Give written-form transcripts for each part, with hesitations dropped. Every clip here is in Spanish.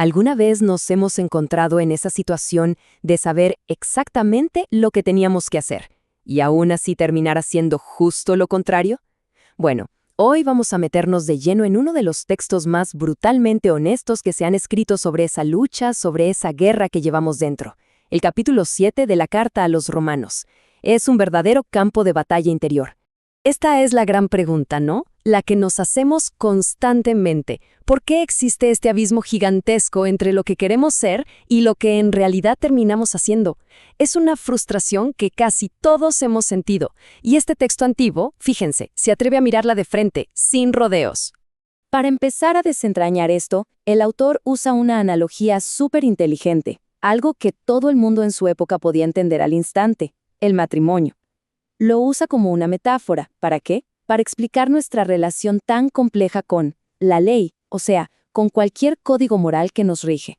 ¿Alguna vez nos hemos encontrado en esa situación de saber exactamente lo que teníamos que hacer y aún así terminar haciendo justo lo contrario? Bueno, hoy vamos a meternos de lleno en uno de los textos más brutalmente honestos que se han escrito sobre esa lucha, sobre esa guerra que llevamos dentro. El capítulo 7 de la Carta a los Romanos. Es un verdadero campo de batalla interior. Esta es la gran pregunta, ¿no? La que nos hacemos constantemente. ¿Por qué existe este abismo gigantesco entre lo que queremos ser y lo que en realidad terminamos haciendo? Es una frustración que casi todos hemos sentido. Y este texto antiguo, fíjense, se atreve a mirarla de frente, sin rodeos. Para empezar a desentrañar esto, el autor usa una analogía súper inteligente, algo que todo el mundo en su época podía entender al instante: el matrimonio. Lo usa como una metáfora. ¿Para qué? Para explicar nuestra relación tan compleja con la ley, o sea, con cualquier código moral que nos rige.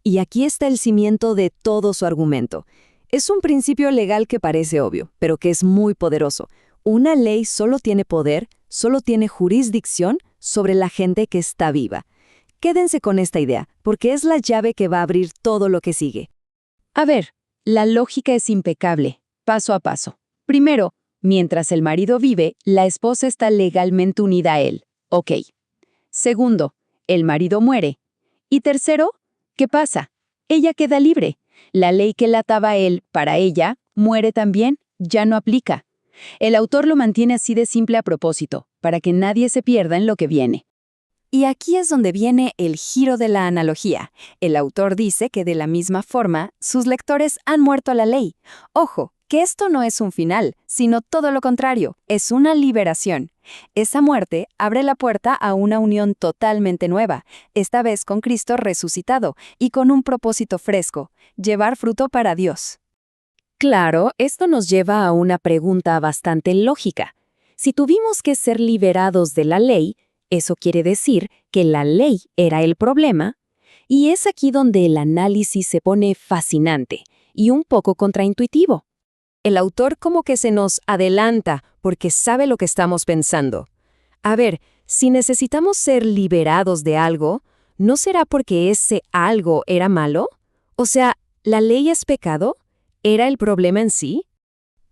Y aquí está el cimiento de todo su argumento. Es un principio legal que parece obvio, pero que es muy poderoso. Una ley solo tiene poder, solo tiene jurisdicción sobre la gente que está viva. Quédense con esta idea, porque es la llave que va a abrir todo lo que sigue. A ver, la lógica es impecable, paso a paso. Primero, mientras el marido vive, la esposa está legalmente unida a él. Ok. Segundo, el marido muere. Y tercero, ¿qué pasa? Ella queda libre. La ley que la ataba a él, para ella, muere también, ya no aplica. El autor lo mantiene así de simple a propósito, para que nadie se pierda en lo que viene. Y aquí es donde viene el giro de la analogía. El autor dice que de la misma forma, sus lectores han muerto a la ley. Ojo, que esto no es un final, sino todo lo contrario, es una liberación. Esa muerte abre la puerta a una unión totalmente nueva, esta vez con Cristo resucitado y con un propósito fresco: llevar fruto para Dios. Claro, esto nos lleva a una pregunta bastante lógica. Si tuvimos que ser liberados de la ley, ¿eso quiere decir que la ley era el problema? Y es aquí donde el análisis se pone fascinante y un poco contraintuitivo. El autor como que se nos adelanta porque sabe lo que estamos pensando. A ver, si necesitamos ser liberados de algo, ¿no será porque ese algo era malo? O sea, ¿la ley es pecado? ¿Era el problema en sí?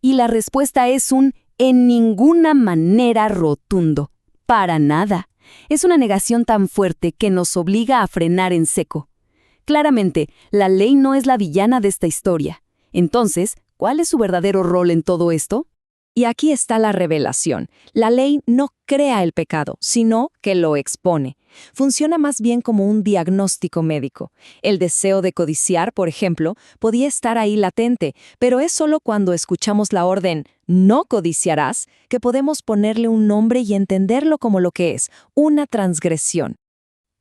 Y la respuesta es un en ninguna manera rotundo. Para nada. Es una negación tan fuerte que nos obliga a frenar en seco. Claramente, la ley no es la villana de esta historia. Entonces, ¿cuál es su verdadero rol en todo esto? Y aquí está la revelación. La ley no crea el pecado, sino que lo expone. Funciona más bien como un diagnóstico médico. El deseo de codiciar, por ejemplo, podía estar ahí latente, pero es solo cuando escuchamos la orden «no codiciarás» que podemos ponerle un nombre y entenderlo como lo que es, una transgresión.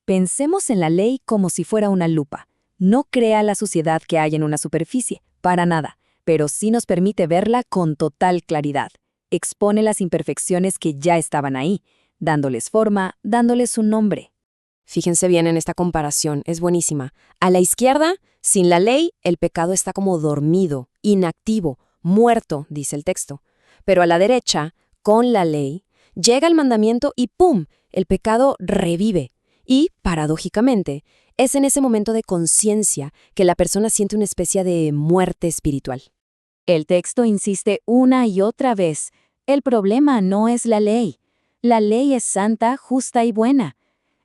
Pensemos en la ley como si fuera una lupa. No crea la suciedad que hay en una superficie, para nada, pero sí nos permite verla con total claridad. Expone las imperfecciones que ya estaban ahí, dándoles forma, dándoles un nombre. Fíjense bien en esta comparación, es buenísima. A la izquierda, sin la ley, el pecado está como dormido, inactivo, muerto, dice el texto. Pero a la derecha, con la ley, llega el mandamiento y ¡pum!, el pecado revive. Y, paradójicamente, es en ese momento de conciencia que la persona siente una especie de muerte espiritual. El texto insiste una y otra vez: el problema no es la ley. La ley es santa, justa y buena.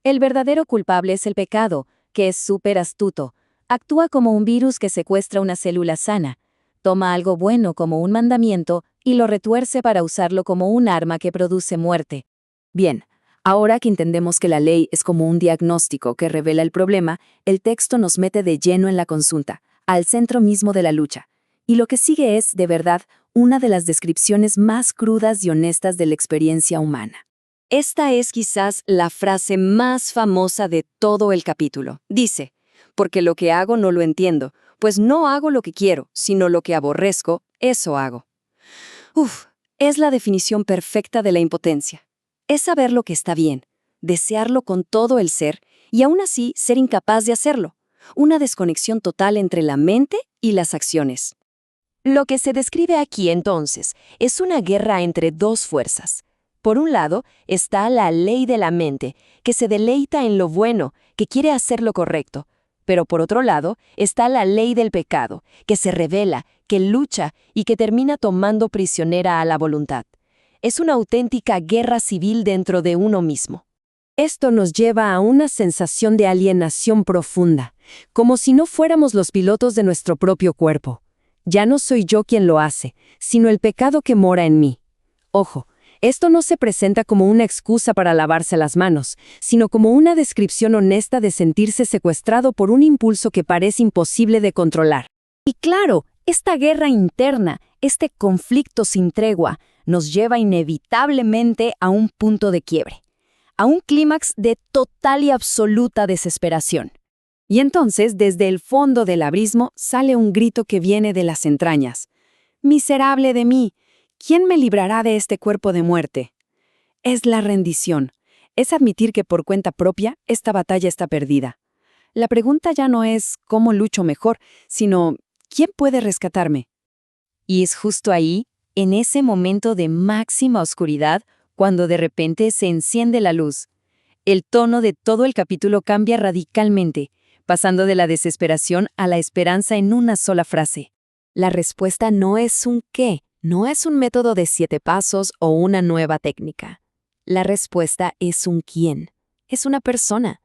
El verdadero culpable es el pecado, que es súper astuto. Actúa como un virus que secuestra una célula sana. Toma algo bueno como un mandamiento y lo retuerce para usarlo como un arma que produce muerte. Bien, ahora que entendemos que la ley es como un diagnóstico que revela el problema, el texto nos mete de lleno en la consulta, al centro mismo de la lucha. Y lo que sigue es, de verdad, una de las descripciones más crudas y honestas de la experiencia humana. Esta es quizás la frase más famosa de todo el capítulo. Dice: «Porque lo que hago no lo entiendo, pues no hago lo que quiero, sino lo que aborrezco, eso hago». Es la definición perfecta de la impotencia. Es saber lo que está bien, desearlo con todo el ser y aún así ser incapaz de hacerlo. Una desconexión total entre la mente y las acciones. Lo que se describe aquí entonces es una guerra entre dos fuerzas. Por un lado está la ley de la mente, que se deleita en lo bueno, que quiere hacer lo correcto, Pero por otro lado, está la ley del pecado, que se revela, que lucha y que termina tomando prisionera a la voluntad. Es una auténtica guerra civil dentro de uno mismo. Esto nos lleva a una sensación de alienación profunda, como si no fuéramos los pilotos de nuestro propio cuerpo. Ya no soy yo quien lo hace, sino el pecado que mora en mí. Ojo, esto no se presenta como una excusa para lavarse las manos, sino como una descripción honesta de sentirse secuestrado por un impulso que parece imposible de controlar. Y claro, esta guerra interna, este conflicto sin tregua, nos lleva inevitablemente a un punto de quiebre, a un clímax de total y absoluta desesperación. Y entonces, desde el fondo del abismo, sale un grito que viene de las entrañas. «Miserable de mí, ¿quién me librará de este cuerpo de muerte?». Es la rendición. Es admitir que por cuenta propia esta batalla está perdida. La pregunta ya no es ¿cómo lucho mejor?, sino ¿quién puede rescatarme? Y es justo ahí, en ese momento de máxima oscuridad, cuando de repente se enciende la luz. El tono de todo el capítulo cambia radicalmente, pasando de la desesperación a la esperanza en una sola frase. La respuesta no es un qué, no es un método de 7 pasos o una nueva técnica. La respuesta es un quién, es una persona.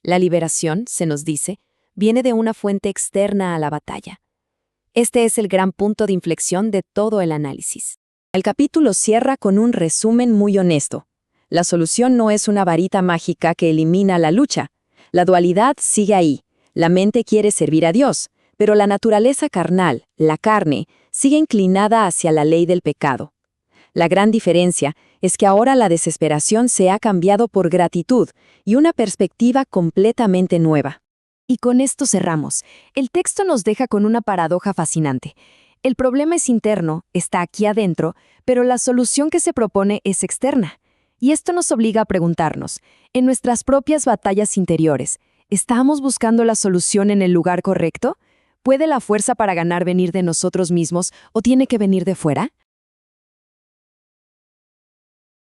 La liberación, se nos dice, viene de una fuente externa a la batalla. Este es el gran punto de inflexión de todo el análisis. El capítulo cierra con un resumen muy honesto. La solución no es una varita mágica que elimina la lucha. La dualidad sigue ahí. La mente quiere servir a Dios, pero la naturaleza carnal, la carne, sigue inclinada hacia la ley del pecado. La gran diferencia es que ahora la desesperación se ha cambiado por gratitud y una perspectiva completamente nueva. Y con esto cerramos. El texto nos deja con una paradoja fascinante. El problema es interno, está aquí adentro, pero la solución que se propone es externa. Y esto nos obliga a preguntarnos, en nuestras propias batallas interiores, ¿estamos buscando la solución en el lugar correcto? ¿Puede la fuerza para ganar venir de nosotros mismos o tiene que venir de fuera?